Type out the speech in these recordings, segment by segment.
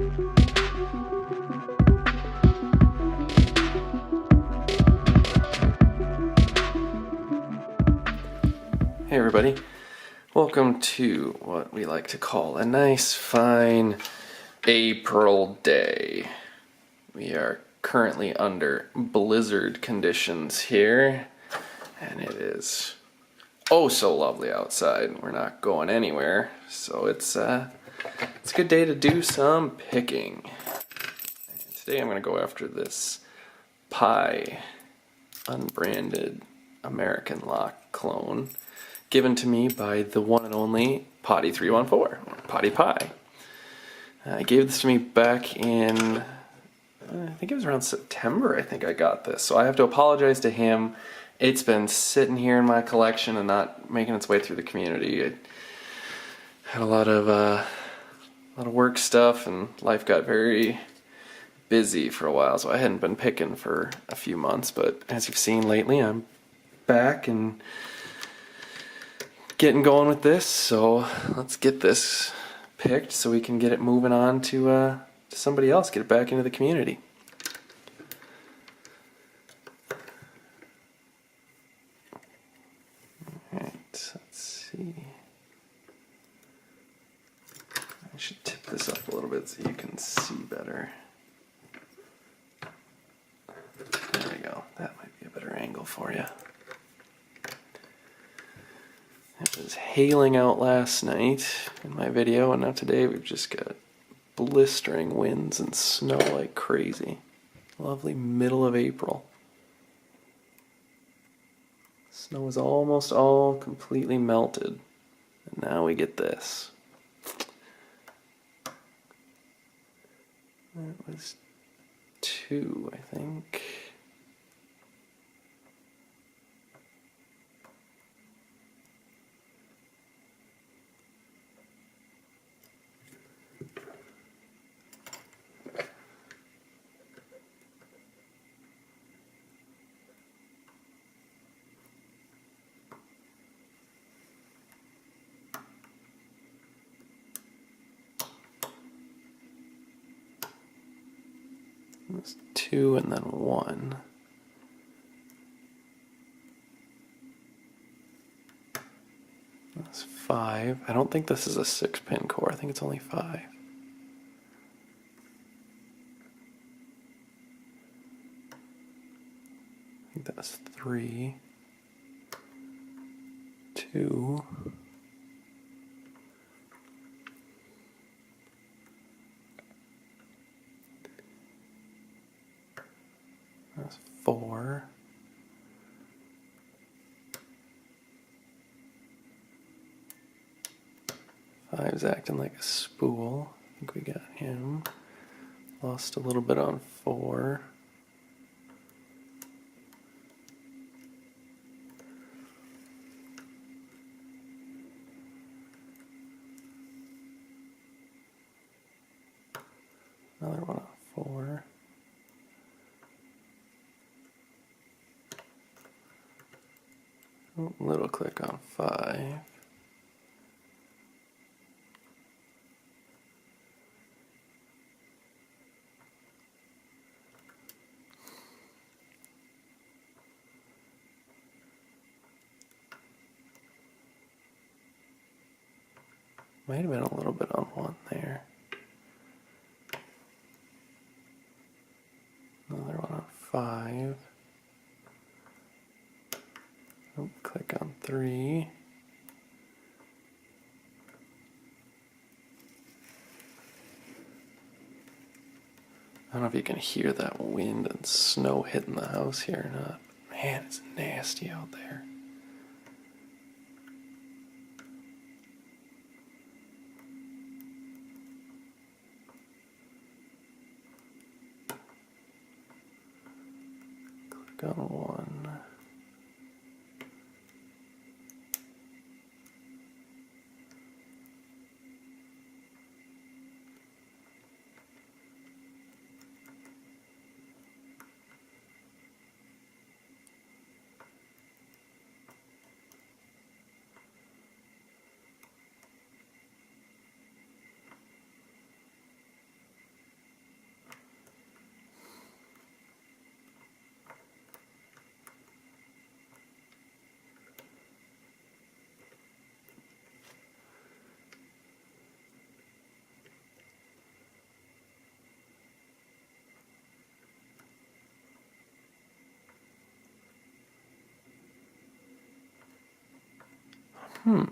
Hey everybody, welcome to what we like to call a nice fine April day. We are currently under blizzard conditions here, and it is oh so lovely outside. We're not going anywhere, so it's a good day to do some picking. And today I'm going to go after this Pie unbranded American Lock clone given to me by the one and only Potty314, or Potty Pie. He gave this to me back in, I think it was around September, I think I got this. So I have to apologize to him. It's been sitting here in my collection and not making its way through the community. I had a lot of work stuff and life got very busy for a while, so I hadn't been picking for a few months. But as you've seen lately, I'm back and getting going with this, so let's get this picked so we can get it moving on to somebody else, get it back into the community. Alright, let's see. I should tip this up a little bit so you can see better. There we go, that might be a better angle for you. It was hailing out last night in my video, and now today we've just got blistering winds and snow like crazy. Lovely middle of April. Snow is almost all completely melted, and now we get this. That was 2, I think. That's 2 and then 1. That's 5. I don't think this is a 6-pin core. I think it's only 5. I think that's 3, 2. That's 4. Five's acting like a spool. I think we got him. Lost a little bit on 4. Another one on 4. Little click on 5. Might have been a little bit on 1 there. Another one on 5. Oh, click on 3. I don't know if you can hear that wind and snow hitting the house here or not. Man, it's nasty out there. Click on 1. Oh,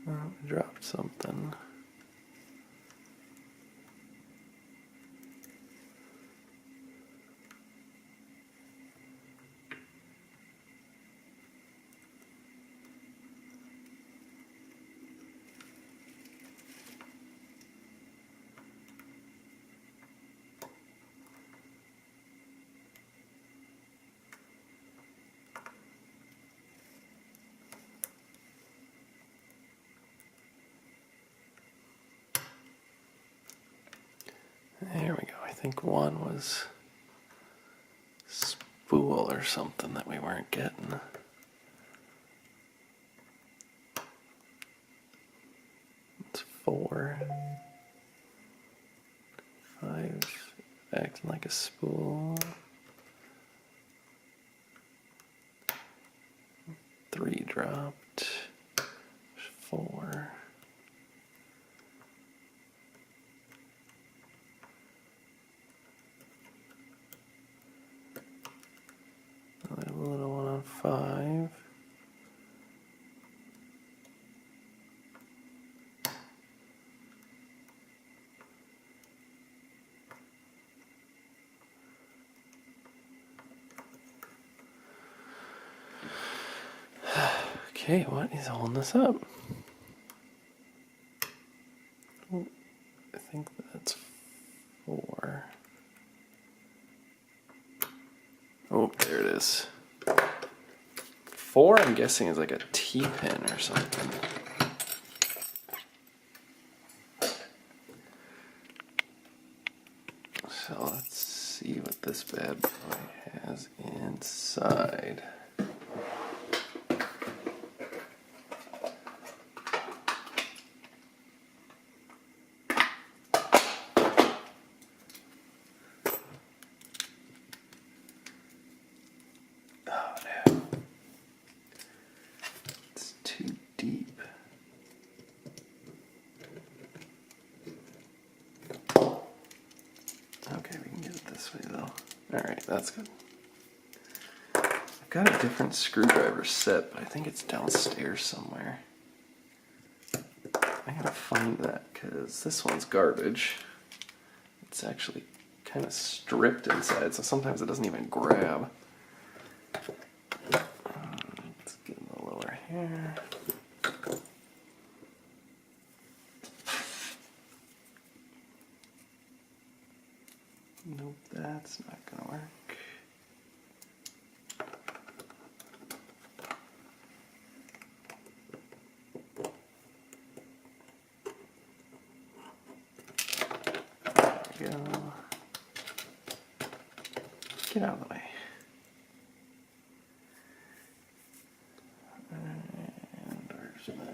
I dropped something. There we go. I think one was spool or something that we weren't getting. It's 4. 5 acting like a spool. 3 dropped. 4. Another little one on 5. Okay, what is holding this up? Oh, I think that's 4. Oh, there it is. 4, I'm guessing, is like a T-pin or something. So let's see what this bad boy has inside. Oh no. It's too deep. Okay, we can get it this way though. Alright, that's good. I've got a different screwdriver set, but I think it's downstairs somewhere. I gotta find that because this one's garbage. It's actually kind of stripped inside, so sometimes it doesn't even grab. Let's get in the lower here. Nope, that's not gonna work. There we go. Get out of the way. And where's my...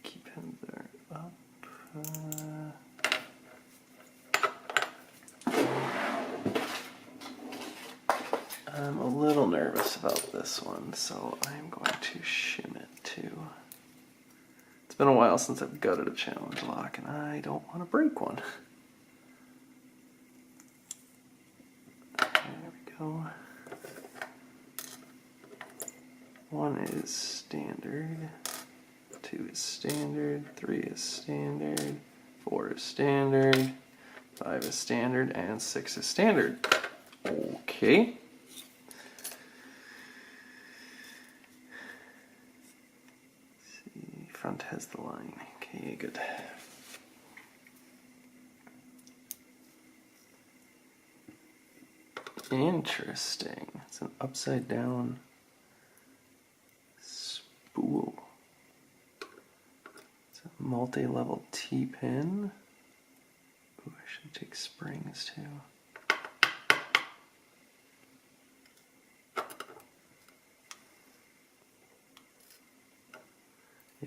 Keep him there up. I'm a little nervous about this one, so I'm going to shim it too. It's been a while since I've gutted a challenge lock, and I don't want to break one. There we go. 1 is standard, 2 is standard, 3 is standard, 4 is standard, 5 is standard, and 6 is standard. Okay. Front has the line. Okay, good. Interesting. It's an upside down spool. It's a multi-level T-pin. Ooh, I should take springs too.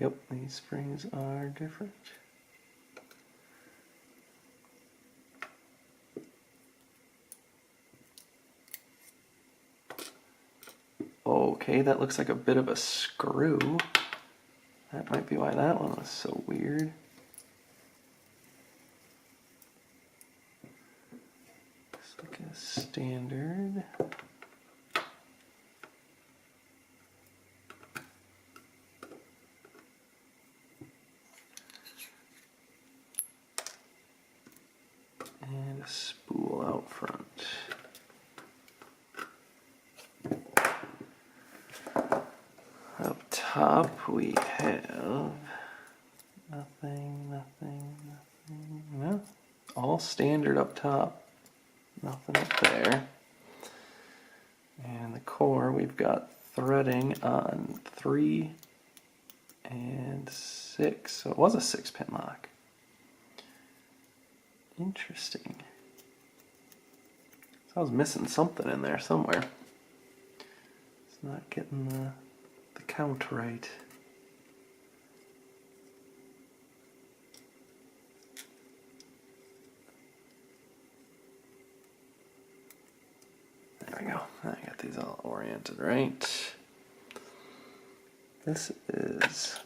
Yep, these springs are different. okay, that looks like a bit of a screw. That might be why that one was so weird. Looks like a standard. And a spool out front. Up top we have nothing. No, all standard up top. Nothing up there. And the core, we've got threading on 3 and 6. So it was a 6-pin lock. Interesting. So I was missing something in there somewhere. It's not getting the count right. There we go. I got these all oriented right. This is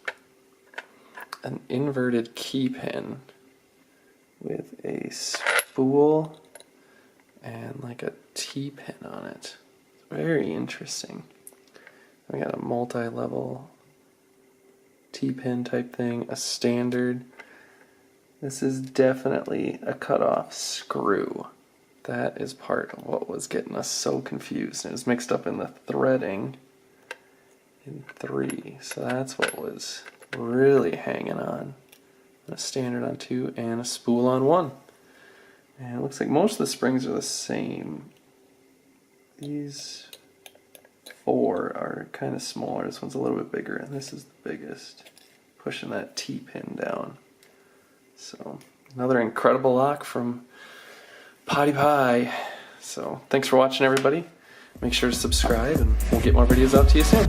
an inverted key pin with a spool and like a T-pin on it. It's very interesting. We got a multi-level T-pin type thing, a standard. This is definitely a cutoff screw. That is part of what was getting us so confused. It was mixed up in the threading in 3, so that's what was really hanging on. A standard on 2 and a spool on 1. And it looks like most of the springs are the same. These 4 are kind of smaller. This one's a little bit bigger, and this is the biggest. Pushing that T-pin down. So, another incredible lock from Potty Pie. So, thanks for watching, everybody. Make sure to subscribe, and we'll get more videos out to you soon.